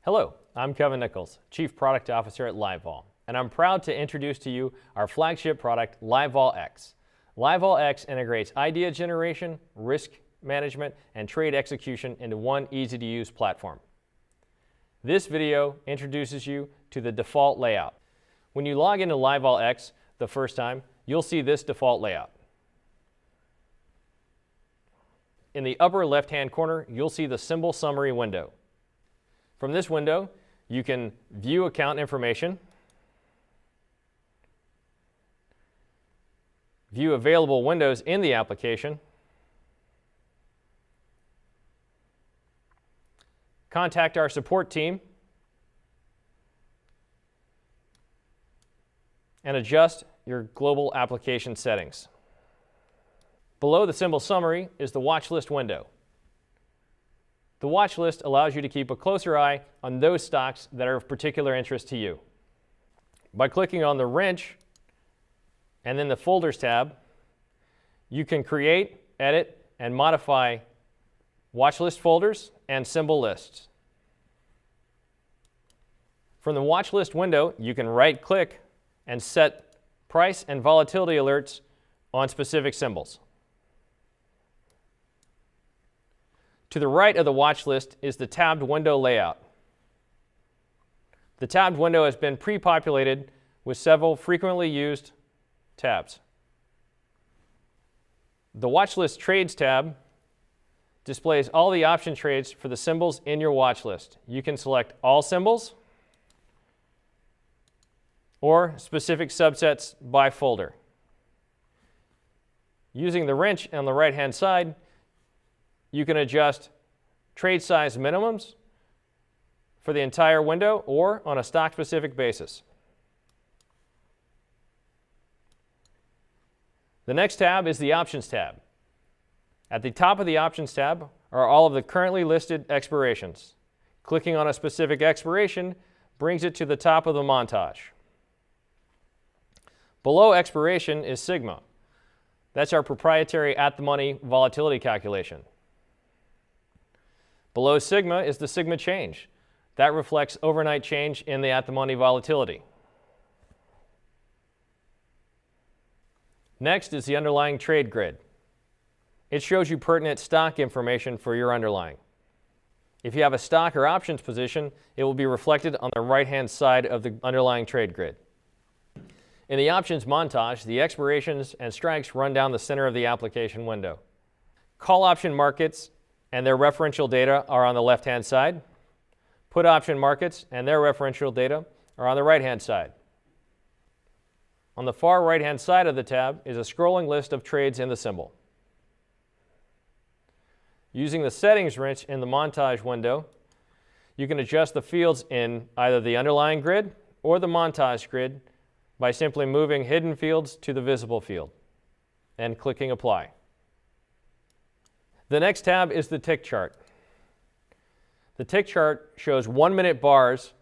Hello, I'm Kevin Nichols, Chief Product Officer at Livevol, and I'm proud to introduce to you our flagship product, Livevol X. Livevol X integrates idea generation, risk management, and trade execution into one easy-to-use platform. This video introduces you to the default layout. When you log into Livevol X the first time, you'll see this default layout. In the upper left-hand corner, you'll see the symbol summary window. From this window, you can view account information, view available windows in the application, contact our support team, and adjust your global application settings. Below the symbol summary is the watch list window. The watch list allows you to keep a closer eye on those stocks that are of particular interest to you. By clicking on the wrench and then the Folders tab, you can create, edit, and modify watch list folders and symbol lists. From the watch list window, you can right-click and set price and volatility alerts on specific symbols. To the right of the watch list is the tabbed window layout. The tabbed window has been pre-populated with several frequently used tabs. The watch list trades tab displays all the option trades for the symbols in your watch list. You can select all symbols or specific subsets by folder. Using the wrench on the right-hand side, you can adjust trade size minimums for the entire window or on a stock-specific basis. The next tab is the Options tab. At the top of the Options tab are all of the currently listed expirations. Clicking on a specific expiration brings it to the top of the montage. Below expiration is Sigma. That's our proprietary at-the-money volatility calculation. Below Sigma is the Sigma change. That reflects overnight change in the at-the-money volatility. Next is the underlying trade grid. It shows you pertinent stock information for your underlying. If you have a stock or options position, it will be reflected on the right-hand side of the underlying trade grid. In the options montage, the expirations and strikes run down the center of the application window. Call option markets and their referential data are on the left-hand side. Put option markets and their referential data are on the right-hand side. On the far right-hand side of the tab is a scrolling list of trades in the symbol. Using the settings wrench in the montage window, you can adjust the fields in either the underlying grid or the montage grid by simply moving hidden fields to the visible field and clicking Apply. The next tab is the tick chart. The tick chart shows 1-minute bars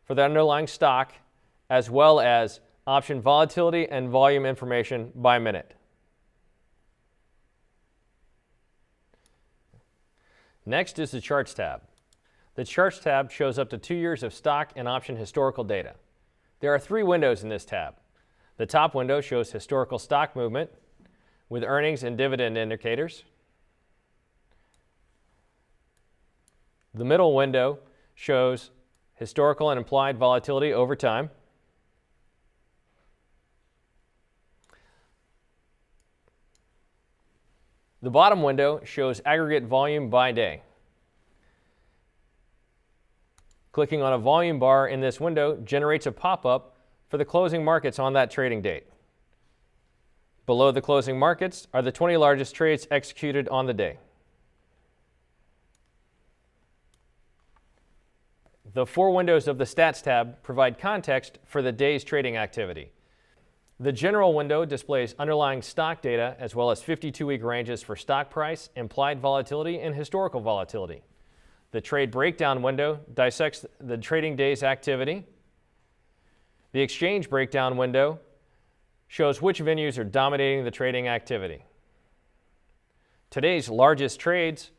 for the underlying stock as well as option volatility and volume information by minute. Next is the Charts tab. The Charts tab shows up to 2 years of stock and option historical data. There are 3 windows in this tab. The top window shows historical stock movement with earnings and dividend indicators. The middle window shows historical and implied volatility over time. The bottom window shows aggregate volume by day. Clicking on a volume bar in this window generates a pop-up for the closing markets on that trading date. Below the closing markets are the 20 largest trades executed on the day. The 4 windows of the Stats tab provide context for the day's trading activity. The General window displays underlying stock data as well as 52-week ranges for stock price, implied volatility, and historical volatility. The Trade Breakdown window dissects the trading day's activity. The Exchange Breakdown window shows which venues are dominating the trading activity. Today's largest trades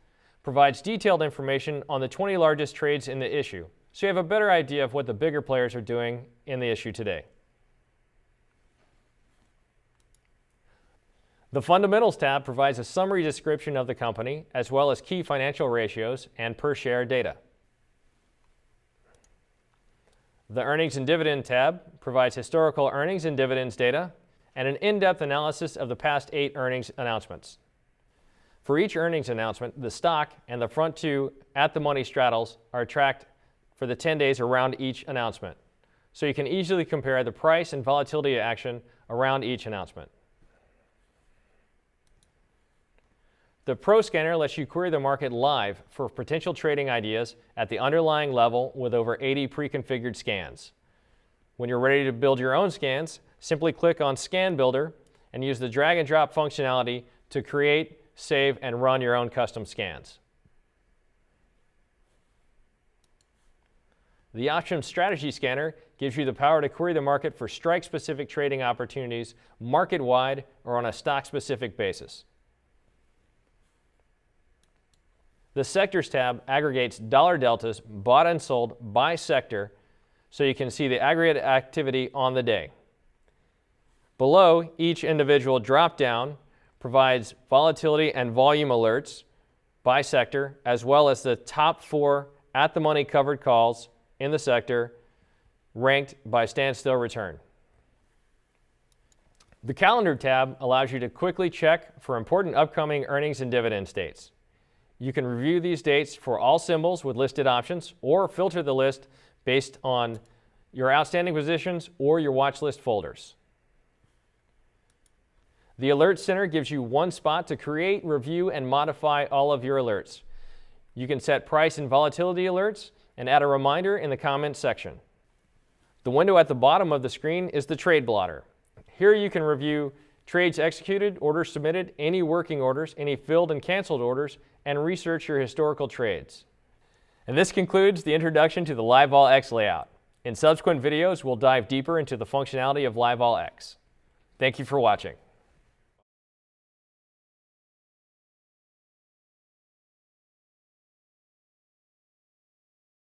provides detailed information on the 20 largest trades in the issue, so you have a better idea of what the bigger players are doing in the issue today. The Fundamentals tab provides a summary description of the company, as well as key financial ratios and per-share data. The Earnings and Dividend tab provides historical earnings and dividends data and an in-depth analysis of the past 8 earnings announcements. For each earnings announcement, the stock and the front 2 at-the-money straddles are tracked for the 10 days around each announcement, so you can easily compare the price and volatility action around each announcement. The Pro Scanner lets you query the market live for potential trading ideas at the underlying level with over 80 pre-configured scans. When you're ready to build your own scans, simply click on Scan Builder and use the drag and drop functionality to create, save, and run your own custom scans. The Options Strategy Scanner gives you the power to query the market for strike-specific trading opportunities market-wide or on a stock-specific basis. The Sectors tab aggregates dollar deltas bought and sold by sector so you can see the aggregate activity on the day. Below, each individual drop-down provides volatility and volume alerts by sector, as well as the top 4 at-the-money covered calls in the sector ranked by standstill return. The Calendar tab allows you to quickly check for important upcoming earnings and dividends dates. You can review these dates for all symbols with listed options or filter the list based on your outstanding positions or your watch list folders. The Alert Center gives you one spot to create, review, and modify all of your alerts. You can set price and volatility alerts and add a reminder in the comments section. The window at the bottom of the screen is the Trade Blotter. Here you can review trades executed, orders submitted, any working orders, any filled and canceled orders, and research your historical trades. And this concludes the introduction to the Livevol X layout. In subsequent videos, we'll dive deeper into the functionality of Livevol X. Thank you for watching.